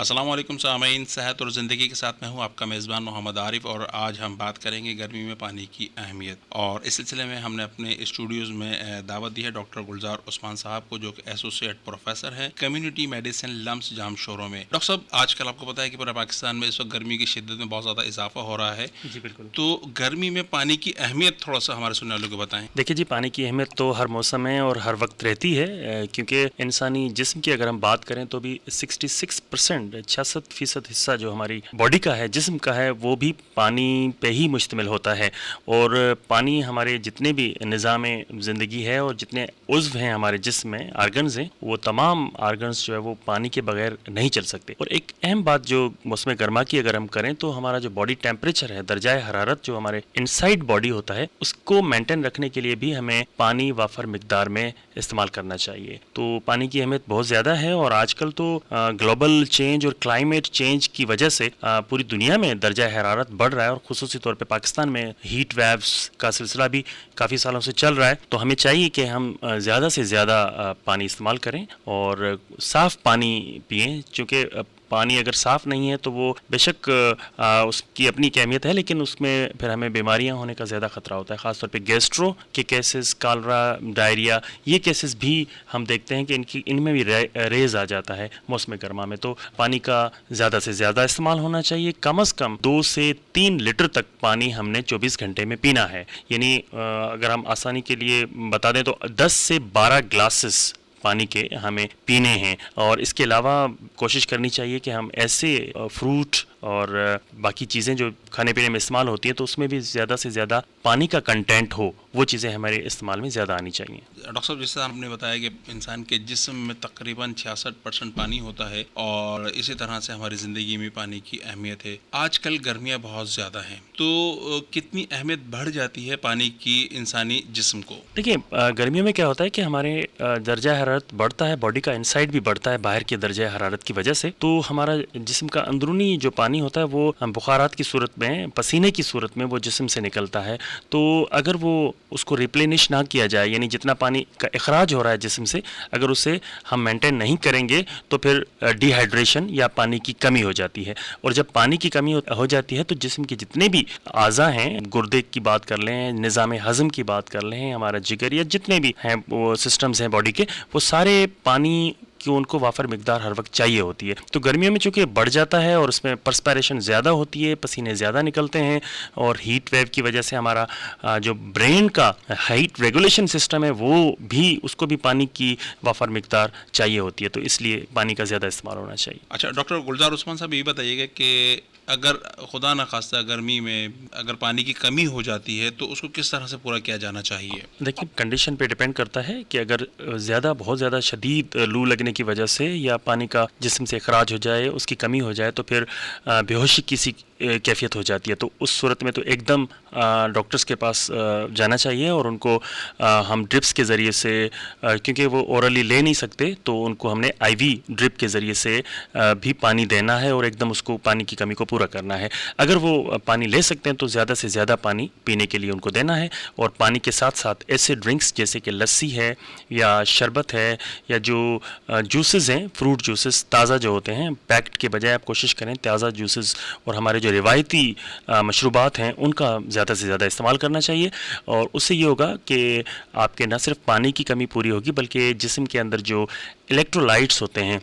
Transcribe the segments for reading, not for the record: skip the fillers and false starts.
السلام علیکم سامعین، صحت اور زندگی کے ساتھ میں ہوں آپ کا میزبان محمد عارف، اور آج ہم بات کریں گے گرمی میں پانی کی اہمیت۔ اور اس سلسلے میں ہم نے اپنے اسٹوڈیوز میں دعوت دی ہے ڈاکٹر گلزار عثمان صاحب کو، جو کہ ایسوسیٹ پروفیسر ہیں کمیونٹی میڈیسن لمس جام شوروں میں۔ ڈاکٹر صاحب، آج کل آپ کو پتہ ہے کہ پورے پاکستان میں اس وقت گرمی کی شدت میں بہت زیادہ اضافہ ہو رہا ہے۔ جی بالکل۔ تو گرمی میں پانی کی اہمیت تھوڑا سا ہمارے سننے والوں کو بتائیں۔ دیکھیے جی، پانی کی اہمیت تو ہر موسم میں اور ہر وقت رہتی ہے، کیونکہ انسانی جسم کی اگر ہم بات کریں تو بھی 66%، 66% حصہ جو ہماری باڈی کا ہے، جسم کا ہے، وہ بھی پانی پہ ہی مشتمل ہوتا ہے۔ اور پانی ہمارے جتنے بھی نظام زندگی ہے اور جتنے عضو ہیں ہمارے جسم میں، آرگنز ہیں، وہ تمام آرگنز جو ہے وہ پانی کے بغیر نہیں چل سکتے۔ اور ایک اہم بات جو موسم گرما کی اگر ہم کریں تو ہمارا جو باڈی ٹیمپریچر ہے، درجہ حرارت جو ہمارے انسائڈ باڈی ہوتا ہے، اس کو مینٹین رکھنے کے لیے بھی ہمیں پانی وافر مقدار میں استعمال کرنا چاہیے۔ تو پانی کی اہمیت بہت زیادہ ہے، اور آج کل تو گلوبل چینج اور کلائمیٹ چینج کی وجہ سے پوری دنیا میں درجہ حرارت بڑھ رہا ہے، اور خصوصی طور پہ پاکستان میں ہیٹ ویوز کا سلسلہ بھی کافی سالوں سے چل رہا ہے۔ تو ہمیں چاہیے کہ ہم زیادہ سے زیادہ پانی استعمال کریں اور صاف پانی پئیں، چونکہ پانی اگر صاف نہیں ہے تو وہ بے شک اس کی اپنی اہمیت ہے، لیکن اس میں پھر ہمیں بیماریاں ہونے کا زیادہ خطرہ ہوتا ہے، خاص طور پہ گیسٹرو کے کیسز، کالرا، ڈائریا، یہ کیسز بھی ہم دیکھتے ہیں کہ ان میں بھی ریز آ جاتا ہے موسم گرما میں۔ تو پانی کا زیادہ سے زیادہ استعمال ہونا چاہیے، کم از کم 2 سے 3 لیٹر تک پانی ہم نے 24 گھنٹے میں پینا ہے۔ یعنی اگر ہم آسانی کے لیے بتا دیں تو 10 سے 12 گلاسز پانی کے ہمیں پینے ہیں۔ اور اس کے علاوہ کوشش کرنی چاہیے کہ ہم ایسے فروٹ اور باقی چیزیں جو کھانے پینے میں استعمال ہوتی ہیں تو اس میں بھی زیادہ سے زیادہ پانی کا کنٹینٹ ہو، وہ چیزیں ہمارے استعمال میں زیادہ آنی چاہیے۔ ڈاکٹر صاحب، جس طرح آپ نے بتایا کہ انسان کے جسم میں تقریباً 66% پانی ہوتا ہے، اور اسی طرح سے ہماری زندگی میں پانی کی اہمیت ہے۔ آج کل گرمیاں بہت زیادہ ہیں، تو کتنی اہمیت بڑھ جاتی ہے پانی کی انسانی جسم کو؟ دیکھیے، گرمیوں میں کیا ہوتا ہے کہ ہمارے درجہ حرارت بڑھتا ہے، باڈی کا انسائڈ بھی بڑھتا ہے باہر کے درجہ حرارت کی وجہ سے، تو ہمارا جسم کا اندرونی جو پانی ہوتا ہے وہ بخارات کی صورت میں، پسینے کی صورت میں وہ جسم سے نکلتا ہے۔ تو اگر وہ اس کو ریپلینش نہ کیا جائے، یعنی جتنا پانی کا اخراج ہو رہا ہے جسم سے، اگر اسے ہم مینٹین نہیں کریں گے تو پھر ڈی ہائیڈریشن یا پانی کی کمی ہو جاتی ہے۔ اور جب پانی کی کمی ہو جاتی ہے تو جسم کے جتنے بھی اعضاء ہیں، گردے کی بات کر لیں، نظام ہضم کی بات کر لیں، ہمارا جگر یا جتنے بھی ہیں وہ سسٹمز ہیں باڈی کے، وہ سارے پانی کہ ان کو وافر مقدار ہر وقت چاہیے ہوتی ہے۔ تو گرمیوں میں چونکہ بڑھ جاتا ہے اور اس میں پرسپائریشن زیادہ ہوتی ہے، پسینے زیادہ نکلتے ہیں، اور ہیٹ ویو کی وجہ سے ہمارا جو برین کا ہیٹ ریگولیشن سسٹم ہے وہ بھی، اس کو بھی پانی کی وافر مقدار چاہیے ہوتی ہے، تو اس لیے پانی کا زیادہ استعمال ہونا چاہیے۔ اچھا ڈاکٹر گلزار عثمان صاحب، یہ بتائیے گا کہ اگر خدا نخواستہ گرمی میں اگر پانی کی کمی ہو جاتی ہے تو اس کو کس طرح سے پورا کیا جانا چاہیے؟ دیکھیے، کنڈیشن پہ ڈیپینڈ کرتا ہے کہ اگر بہت زیادہ شدید لو لگنے کی وجہ سے یا پانی کا جسم سے اخراج ہو جائے، اس کی کمی ہو جائے، تو پھر بے ہوشی کی سی کیفیت ہو جاتی ہے، تو اس صورت میں تو ایک دم ڈاکٹرز کے پاس جانا چاہیے، اور ان کو ہم ڈرپس کے ذریعے سے، کیونکہ وہ اورلی لے نہیں سکتے، تو ان کو ہم نے آئی وی ڈرپ کے ذریعے سے بھی پانی دینا ہے، اور ایک دم اس کو پانی کی کمی کو پورا کرنا ہے۔ اگر وہ پانی لے سکتے ہیں تو زیادہ سے زیادہ پانی پینے کے لیے ان کو دینا ہے، اور پانی کے ساتھ ساتھ ایسے ڈرنکس جیسے کہ لسی ہے یا شربت ہے یا جو جوسز ہیں، فروٹ جوسز تازہ جو ہوتے ہیں، پیکٹ کے بجائے آپ کوشش کریں تازہ جوسز اور ہمارے جو روایتی مشروبات ہیں ان کا زیادہ سے زیادہ استعمال کرنا چاہیے۔ اور اس سے یہ ہوگا کہ آپ کے نہ صرف پانی کی کمی پوری ہوگی، بلکہ جسم کے اندر جو الیکٹرولائٹس ہوتے ہیں،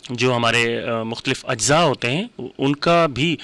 جو ہمارے مختلف اجزاء ہوتے ہیں، ان کا بھی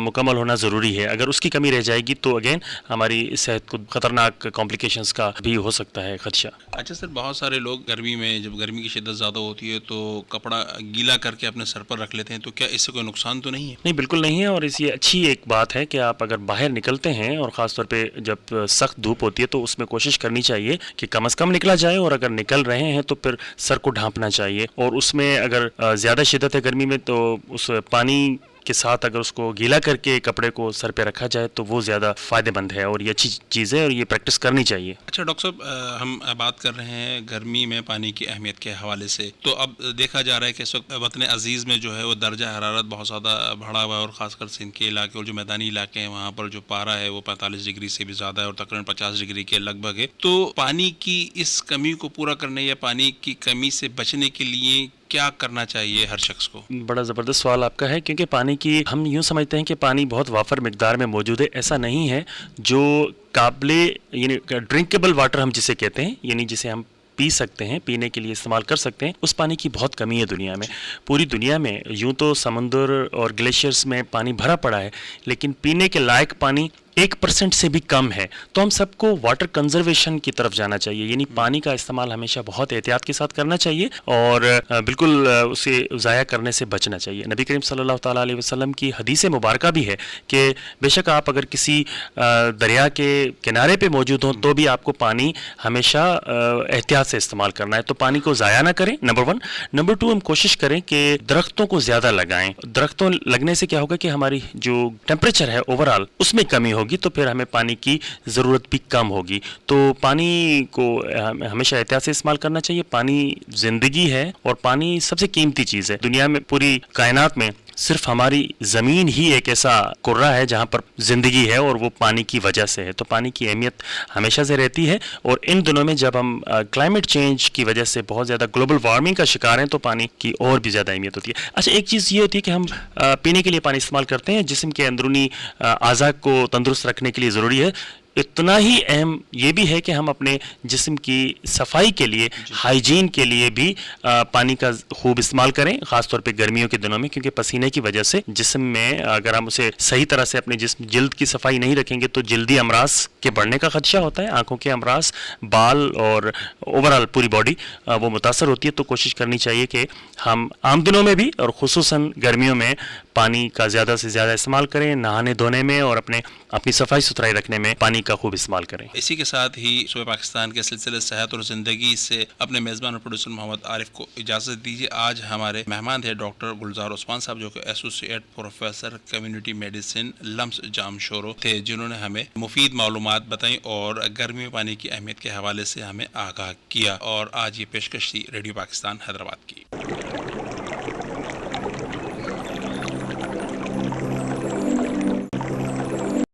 مکمل ہونا ضروری ہے۔ اگر اس کی کمی رہ جائے گی تو اگین ہماری صحت کو خطرناک کمپلیکیشنز کا بھی ہو سکتا ہے خدشہ۔ اچھا سر، بہت سارے لوگ گرمی میں، جب گرمی کی شدت زیادہ ہوتی ہے تو کپڑا گیلا کر کے اپنے سر پر رکھ لیتے ہیں، تو کیا اس سے کوئی نقصان تو نہیں ہے؟ نہیں، بالکل نہیں ہے، اور یہ اچھی ایک بات ہے کہ آپ اگر باہر نکلتے ہیں، اور خاص طور پہ جب سخت دھوپ ہوتی ہے، تو اس میں کوشش کرنی چاہیے کہ کم از کم نکلا جائے، اور اگر نکل رہے ہیں تو پھر سر کو ڈھانپنا چاہیے، اور اس میں اگر زیادہ شدت ہے گرمی میں تو اس پانی کے ساتھ اگر اس کو گیلا کر کے کپڑے کو سر پہ رکھا جائے تو وہ زیادہ فائدہ مند ہے، اور یہ اچھی چیز ہے اور یہ پریکٹس کرنی چاہیے۔ اچھا ڈاکٹر صاحب، ہم بات کر رہے ہیں گرمی میں پانی کی اہمیت کے حوالے سے، تو اب دیکھا جا رہا ہے کہ اس وقت وطن عزیز میں جو ہے وہ درجہ حرارت بہت زیادہ بڑھا ہوا ہے، اور خاص کر سندھ کے علاقے اور جو میدانی علاقے ہیں وہاں پر جو پارا ہے وہ 45 ڈگری سے بھی زیادہ ہے، اور تقریباً 50 ڈگری کے لگ بھگ ہے۔ تو پانی کی اس کمی کو پورا کرنے یا پانی کی کمی سے بچنے کے لیے کیا کرنا چاہیے ہر شخص کو؟ بڑا زبردست سوال آپ کا ہے، کیونکہ پانی کی ہم یوں سمجھتے ہیں کہ پانی بہت وافر مقدار میں موجود ہے. ایسا نہیں ہے. جو قابل یعنی ڈرنکیبل واٹر ہم جسے کہتے ہیں، یعنی جسے ہم پی سکتے ہیں، پینے کے لیے استعمال کر سکتے ہیں، اس پانی کی بہت کمی ہے دنیا میں. پوری دنیا میں یوں تو سمندر اور گلیشیئرز میں پانی بھرا پڑا ہے، لیکن پینے کے لائق پانی 1% سے بھی کم ہے. تو ہم سب کو واٹر کنزرویشن کی طرف جانا چاہیے، یعنی پانی کا استعمال ہمیشہ بہت احتیاط کے ساتھ کرنا چاہیے اور بالکل اسے ضائع کرنے سے بچنا چاہیے. نبی کریم صلی اللہ تعالیٰ علیہ وسلم کی حدیث مبارکہ بھی ہے کہ بے شک آپ اگر کسی دریا کے کنارے پہ موجود ہوں تو بھی آپ کو پانی ہمیشہ احتیاط سے استعمال کرنا ہے. تو پانی کو ضائع نہ کریں، نمبر 1. نمبر 2، ہم کوشش کریں کہ درختوں کو زیادہ لگائیں. درختوں لگنے سے کیا ہوگا کہ ہماری جو ٹیمپریچر ہے اوور آل اس میں کمی ہوگی، تو پھر ہمیں پانی کی ضرورت بھی کم ہوگی. تو پانی کو ہمیشہ احتیاط سے استعمال کرنا چاہیے. پانی زندگی ہے اور پانی سب سے قیمتی چیز ہے دنیا میں. پوری کائنات میں صرف ہماری زمین ہی ایک ایسا کرہ ہے جہاں پر زندگی ہے، اور وہ پانی کی وجہ سے ہے. تو پانی کی اہمیت ہمیشہ سے رہتی ہے، اور ان دنوں میں جب ہم کلائمیٹ چینج کی وجہ سے بہت زیادہ گلوبل وارمنگ کا شکار ہیں تو پانی کی اور بھی زیادہ اہمیت ہوتی ہے. اچھا، ایک چیز یہ ہوتی ہے کہ ہم پینے کے لیے پانی استعمال کرتے ہیں، جسم کے اندرونی اعضاء کو تندرست رکھنے کے لیے ضروری ہے. اتنا ہی اہم یہ بھی ہے کہ ہم اپنے جسم کی صفائی کے لیے، ہائیجین کے لیے بھی پانی کا خوب استعمال کریں، خاص طور پہ گرمیوں کے دنوں میں، کیونکہ پسینے کی وجہ سے جسم میں اگر ہم اسے صحیح طرح سے اپنے جلد کی صفائی نہیں رکھیں گے تو جلدی امراض کے بڑھنے کا خدشہ ہوتا ہے. آنکھوں کے امراض، بال اور اوورآل پوری باڈی وہ متاثر ہوتی ہے. تو کوشش کرنی چاہیے کہ ہم عام دنوں میں بھی اور خصوصاً گرمیوں میں پانی کا زیادہ سے زیادہ استعمال کریں، نہانے دھونے میں اور اپنی صفائی ستھرائی رکھنے میں پانی کا خوب استعمال کریں. اسی کے ساتھ ہی صوبہ پاکستان کے سلسلے صحت اور زندگی سے اپنے میزبان اور پروڈیوسر محمد عارف کو اجازت دیجیے. آج ہمارے مہمان تھے ڈاکٹر گلزار عثمان صاحب، جو کہ ایسوسیٹ پروفیسر کمیونٹی میڈیسن لمس جام شورو تھے، جنہوں نے ہمیں مفید معلومات بتائیں اور گرمی میں پانی کی اہمیت کے حوالے سے ہمیں آگاہ کیا. اور آج یہ پیشکش تھی ریڈیو پاکستان حیدرآباد کی.